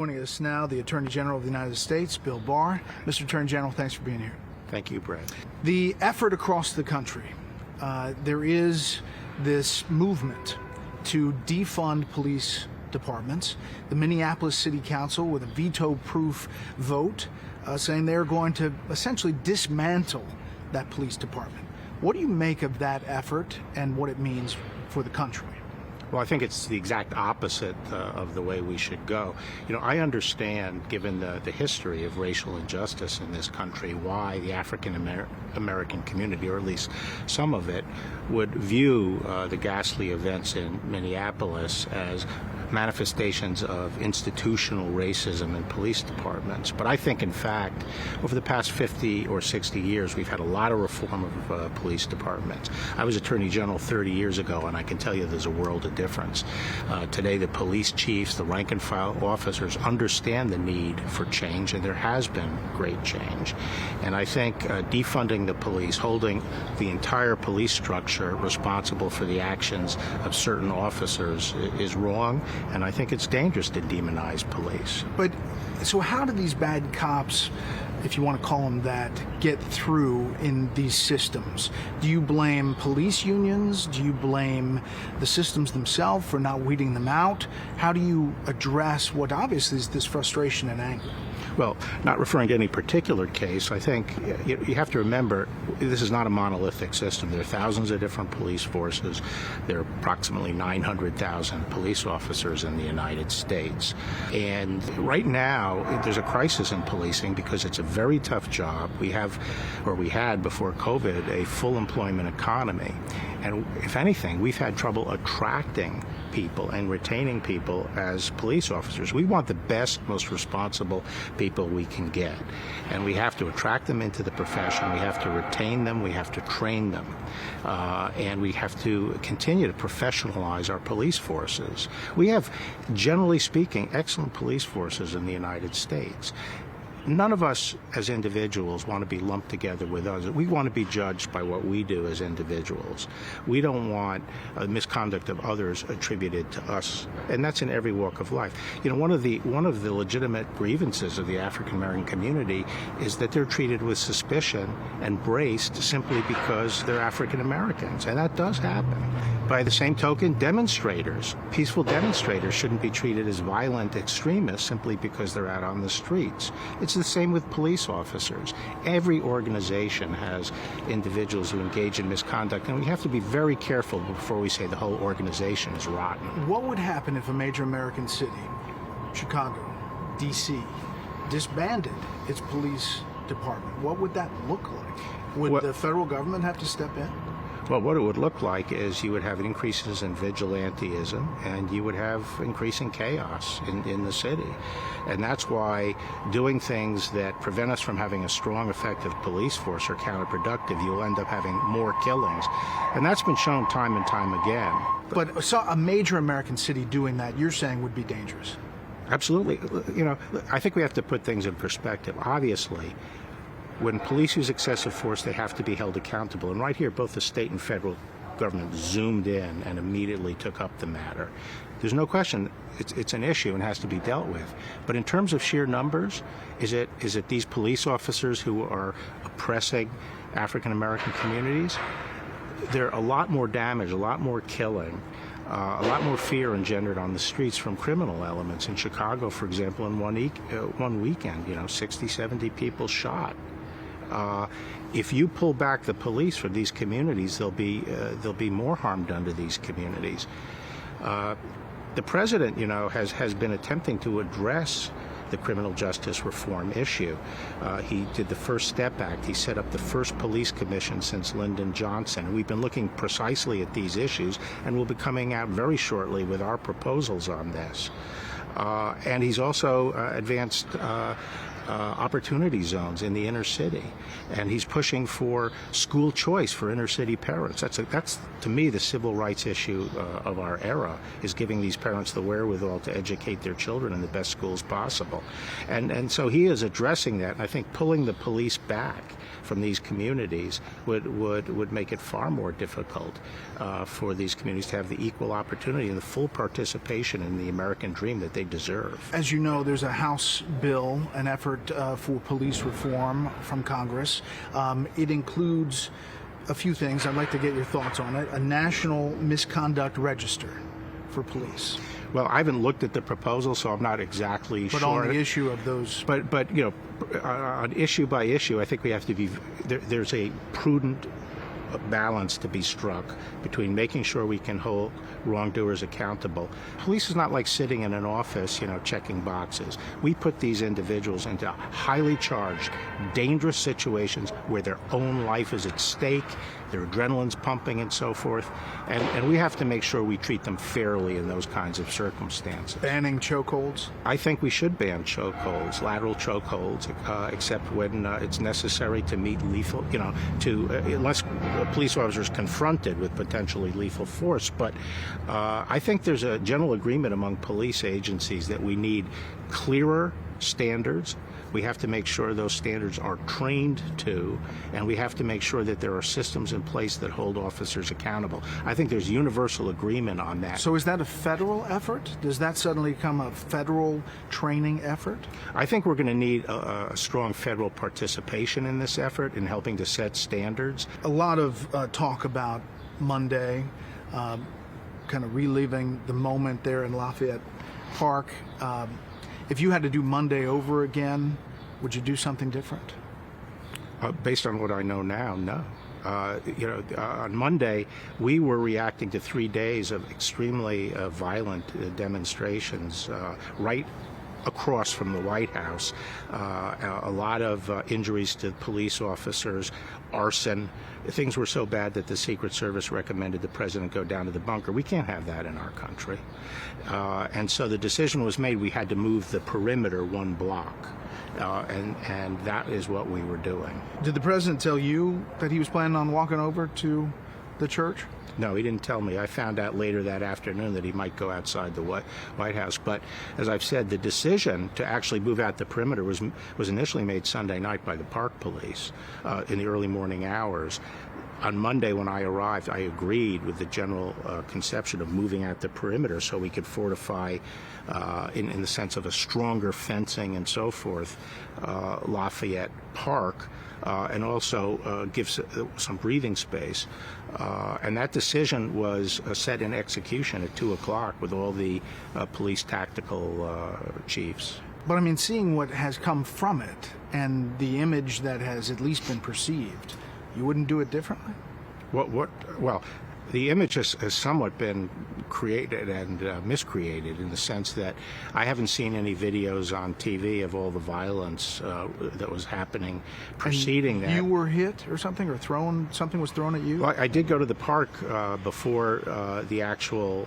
Joining us now, the Attorney General of the United States, Bill Barr. Mr. Attorney General, thanks for being here. Thank you, Bret. The effort across the country, there is this movement to defund police departments. The Minneapolis City Council, with a veto-proof vote, saying they're going to essentially dismantle that police department. What do you make of that effort and what it means for the country? Well, I think it's the exact opposite of the way we should go. You know, I understand, given the history of racial injustice in this country, why the African American community, or at least some of it, would view the ghastly events in Minneapolis as manifestations of institutional racism in police departments. But I think, in fact, over the past 50 or 60 years, we've had a lot of reform of police departments. I was Attorney General 30 years ago, and I can tell you there's a world of difference. Today, the police chiefs, the rank and file officers understand the need for change, and there has been great change. And I think defunding the police, holding the entire police structure responsible for the actions of certain officers is wrong. And I think it's dangerous to demonize police. But so how do these bad cops, if you want to call them that, get through in these systems? Do you blame police unions? Do you blame the systems themselves for not weeding them out? How do you address what obviously is this frustration and anger? Well, not referring to any particular case, I think you have to remember this is not a monolithic system. There are thousands of different police forces. There are approximately 900,000 police officers in the United States. And right now, there's a crisis in policing because it's a very tough job. We have, or we had before COVID, a full employment economy. And if anything, we've had trouble attracting people and retaining people as police officers. We want the best, most responsible people we can get. And we have to attract them into the profession. We have to retain them. We have to train them. And we have to continue to professionalize our police forces. We have, generally speaking, excellent police forces in the United States. None of us as individuals want to be lumped together with others. We want to be judged by what we do as individuals. We don't want misconduct of others attributed to us, and that's in every walk of life. You know, one of the legitimate grievances of the African American community is that they're treated with suspicion and braced simply because they're African Americans, and that does happen. By the same token, demonstrators, peaceful demonstrators, shouldn't be treated as violent extremists simply because they're out on the streets. It's the same with police officers. Every organization has individuals who engage in misconduct, and we have to be very careful before we say the whole organization is rotten. What would happen if a major American city, Chicago, D.C., disbanded its police department? What would that look like? Would the federal government have to step in? Well, what it would look like is you would have increases in vigilantism, and you would have increasing chaos in the city. And that's why doing things that prevent us from having a strong, effective police force are counterproductive. You'll end up having more killings. And that's been shown time and time again. But so a major American city doing that, you're saying, would be dangerous? Absolutely. You know, I think we have to put things in perspective. Obviously, when police use excessive force, they have to be held accountable. And right here, both the state and federal government zoomed in and immediately took up the matter. There's no question it's an issue and has to be dealt with. But in terms of sheer numbers, is it these police officers who are oppressing African American communities? There are a lot more damage, a lot more killing, a lot more fear engendered on the streets from criminal elements. In Chicago, for example, in one weekend, 60, 70 people shot. If you pull back the police from these communities, there'll be more harm done to these communities. The president, has been attempting to address the criminal justice reform issue. He did the First Step Act. He set up the first police commission since Lyndon Johnson. We've been looking precisely at these issues, and we'll be coming out very shortly with our proposals on this. And he's also advanced opportunity zones in the inner city, and he's pushing for school choice for inner city parents. That's to me the civil rights issue of our era, is giving these parents the wherewithal to educate their children in the best schools possible, and so he is addressing that. And I think pulling the police back from these communities would make it far more difficult for these communities to have the equal opportunity and the full participation in the American dream that they deserve. As you know, there's a House bill, an effort for police reform from Congress. It includes a few things. I'd like to get your thoughts on it. A national misconduct register for police. Well, I haven't looked at the proposal, so I'm not exactly sure. But on the issue of those... But you know, on issue by issue, I think we have to be... There's a prudent balance to be struck between making sure we can hold wrongdoers accountable. Police is not like sitting in an office, you know, checking boxes. We put these individuals into highly charged, dangerous situations where their own life is at stake, their adrenaline's pumping and so forth, and we have to make sure we treat them fairly in those kinds of circumstances. Banning chokeholds? I think we should ban chokeholds, lateral chokeholds, except when it's necessary to meet lethal, you know, unless a police officer is confronted with potentially lethal force. But I think there's a general agreement among police agencies that we need clearer standards. We have to make sure those standards are trained to, and we have to make sure that there are systems in place that hold officers accountable. I think there's universal agreement on that. So is that a federal effort? Does that suddenly become a federal training effort? I think we're going to need a strong federal participation in this effort in helping to set standards. A lot of talk about Monday, kind of reliving the moment there in Lafayette Park. If you had to do Monday over again, would you do something different? Based on what I know now, no. On Monday, we were reacting to 3 days of extremely violent demonstrations right across from the White House. A lot of injuries to police officers, arson. Things were so bad that the Secret Service recommended the president go down to the bunker. We can't have that in our country. And so the decision was made. We had to move the perimeter 1 block. And that is what we were doing. Did the president tell you that he was planning on walking over to the church? No, he didn't tell me. I found out later that afternoon that he might go outside the White House. But as I've said, the decision to actually move out the perimeter was initially made Sunday night by the Park Police in the early morning hours. On Monday, when I arrived, I agreed with the general conception of moving out the perimeter so we could fortify, in the sense of a stronger fencing and so forth, Lafayette Park, and also give some breathing space. And that decision was set in execution at 2 o'clock with all the police tactical chiefs. But I mean, seeing what has come from it and the image that has at least been perceived, you wouldn't do it differently? Well, the image has somewhat been created and miscreated in the sense that I haven't seen any videos on TV of all the violence that was happening preceding that. You were hit or something, or something was thrown at you? Well, I did go to the park before the actual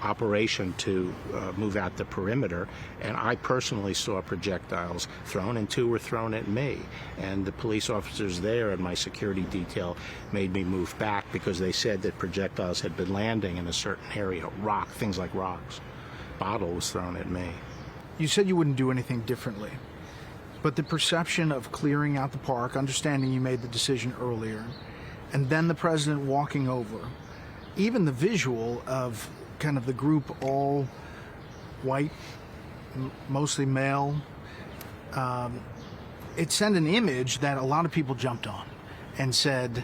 operation to move out the perimeter, and I personally saw projectiles thrown, and 2 were thrown at me. And the police officers there and my security detail made me move back because they said that projectiles had been landing in a certain area, things like rocks. Bottle was thrown at me. You said you wouldn't do anything differently, but the perception of clearing out the park, understanding you made the decision earlier, and then the president walking over, even the visual of kind of the group all white, mostly male, it sent an image that a lot of people jumped on and said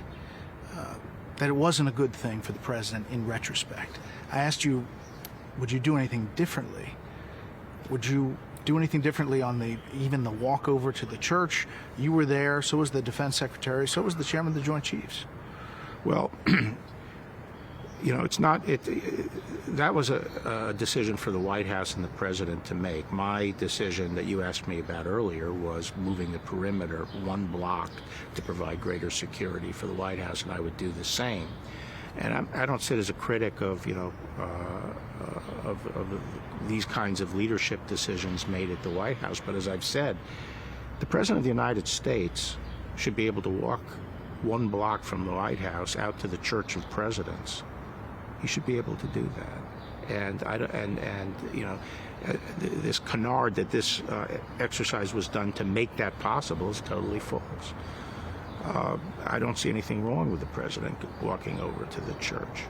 that it wasn't a good thing for the president in retrospect. I asked you, would you do anything differently? Would you do anything differently on even the walk over to the church? You were there, so was the defense secretary, so was the chairman of the Joint Chiefs. Well, that was a decision for the White House and the president to make. My decision that you asked me about earlier was moving the perimeter 1 block to provide greater security for the White House, and I would do the same. And I don't sit as a critic of, of these kinds of leadership decisions made at the White House. But as I've said, the President of the United States should be able to walk one block from the White House out to the Church of Presidents. He should be able to do that. And this canard that this exercise was done to make that possible is totally false. I don't see anything wrong with the president walking over to the church.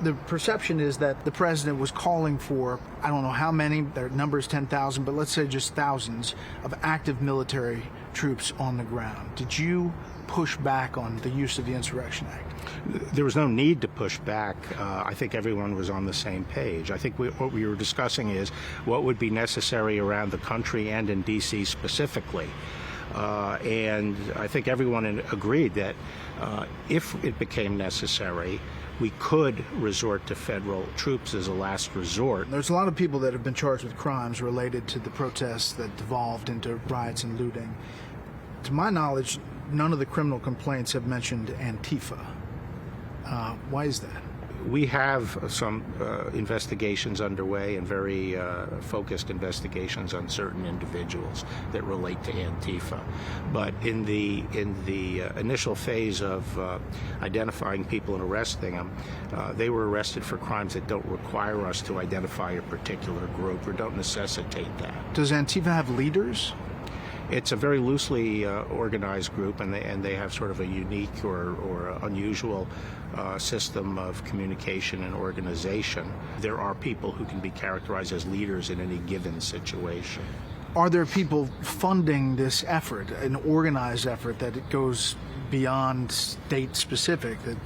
The perception is that the president was calling for, I don't know how many, their number is 10,000, but let's say just thousands of active military troops on the ground. Did you push back on the use of the Insurrection Act? There was no need to push back. I think everyone was on the same page. I think what we were discussing is what would be necessary around the country and in D.C. specifically. And I think everyone agreed that if it became necessary, we could resort to federal troops as a last resort. There's a lot of people that have been charged with crimes related to the protests that devolved into riots and looting. To my knowledge, none of the criminal complaints have mentioned Antifa. Why is that? We have some investigations underway, and very focused investigations on certain individuals that relate to Antifa. But in the initial phase of identifying people and arresting them, they were arrested for crimes that don't require us to identify a particular group or don't necessitate that. Does Antifa have leaders? It's a very loosely organized group, and they have sort of a unique or unusual system of communication and organization. There are people who can be characterized as leaders in any given situation. Are there people funding this effort, an organized effort that it goes beyond state-specific, that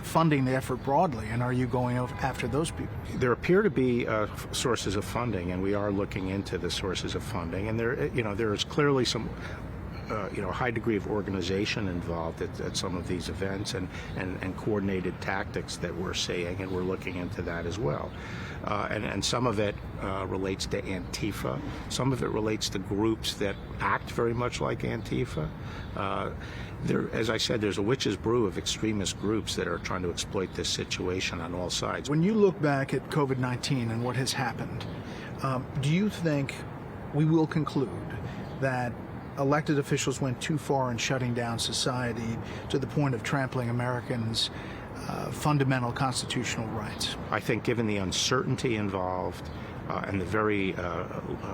funding the effort broadly, and are you going after those people? There appear to be sources of funding, and we are looking into the sources of funding, and there is clearly some high degree of organization involved at some of these events, and coordinated tactics that we're seeing, and we're looking into that as well. And some of it relates to Antifa. Some of it relates to groups that act very much like Antifa. As I said, there's a witch's brew of extremist groups that are trying to exploit this situation on all sides. When you look back at COVID-19 and what has happened, do you think we will conclude that elected officials went too far in shutting down society to the point of trampling Americans' fundamental constitutional rights? I think given the uncertainty involved and the very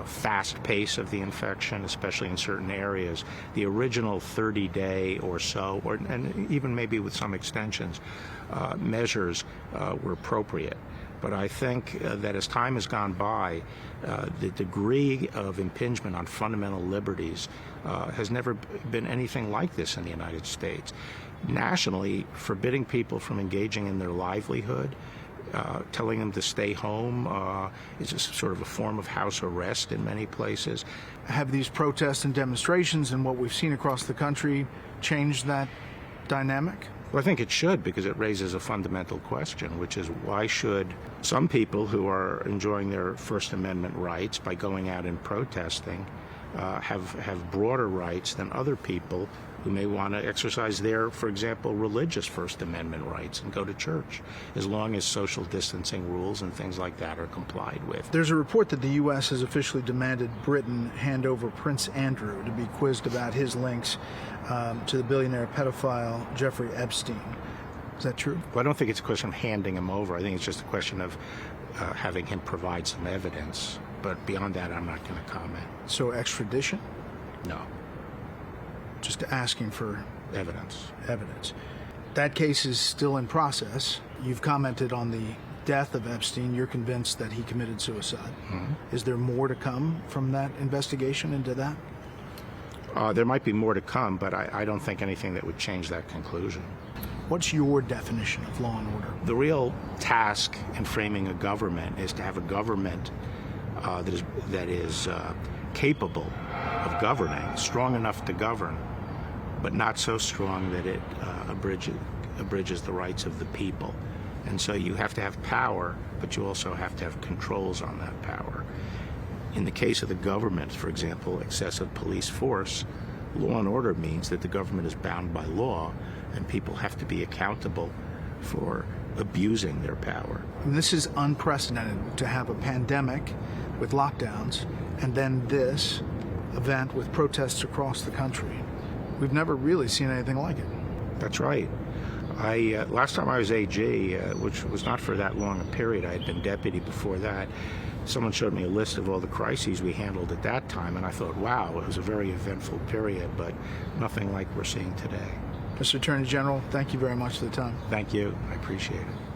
fast pace of the infection, especially in certain areas, the original 30-day or so, and even maybe with some extensions, measures were appropriate. But I think that as time has gone by, the degree of impingement on fundamental liberties has never been anything like this in the United States. Nationally, forbidding people from engaging in their livelihood, telling them to stay home is just sort of a form of house arrest in many places. Have these protests and demonstrations and what we've seen across the country changed that dynamic? Well, I think it should, because it raises a fundamental question, which is why should some people who are enjoying their First Amendment rights by going out and protesting have broader rights than other people who may want to exercise their, for example, religious First Amendment rights and go to church, as long as social distancing rules and things like that are complied with. There's a report that the U.S. has officially demanded Britain hand over Prince Andrew to be quizzed about his links to the billionaire pedophile Jeffery Epstein. Is that true? Well, I don't think it's a question of handing him over. I think it's just a question of having him provide some evidence. But beyond that, I'm not going to comment. So extradition? No. Just asking for evidence. That case is still in process. You've commented on the death of Epstein. You're convinced that he committed suicide. Mm-hmm. Is there more to come from that investigation into that? There might be more to come, but I don't think anything that would change that conclusion. What's your definition of law and order? The real task in framing a government is to have a government that is capable of governing, strong enough to govern, but not so strong that it abridges the rights of the people. And so you have to have power, but you also have to have controls on that power. In the case of the government, for example, excessive police force, law and order means that the government is bound by law, and people have to be accountable for abusing their power. And this is unprecedented to have a pandemic with lockdowns and then this event with protests across the country. We've never really seen anything like it. That's right. Last time I was AG, which was not for that long a period, I had been deputy before that, someone showed me a list of all the crises we handled at that time, and I thought, wow, it was a very eventful period, but nothing like we're seeing today. Mr. Attorney General, thank you very much for the time. Thank you. I appreciate it.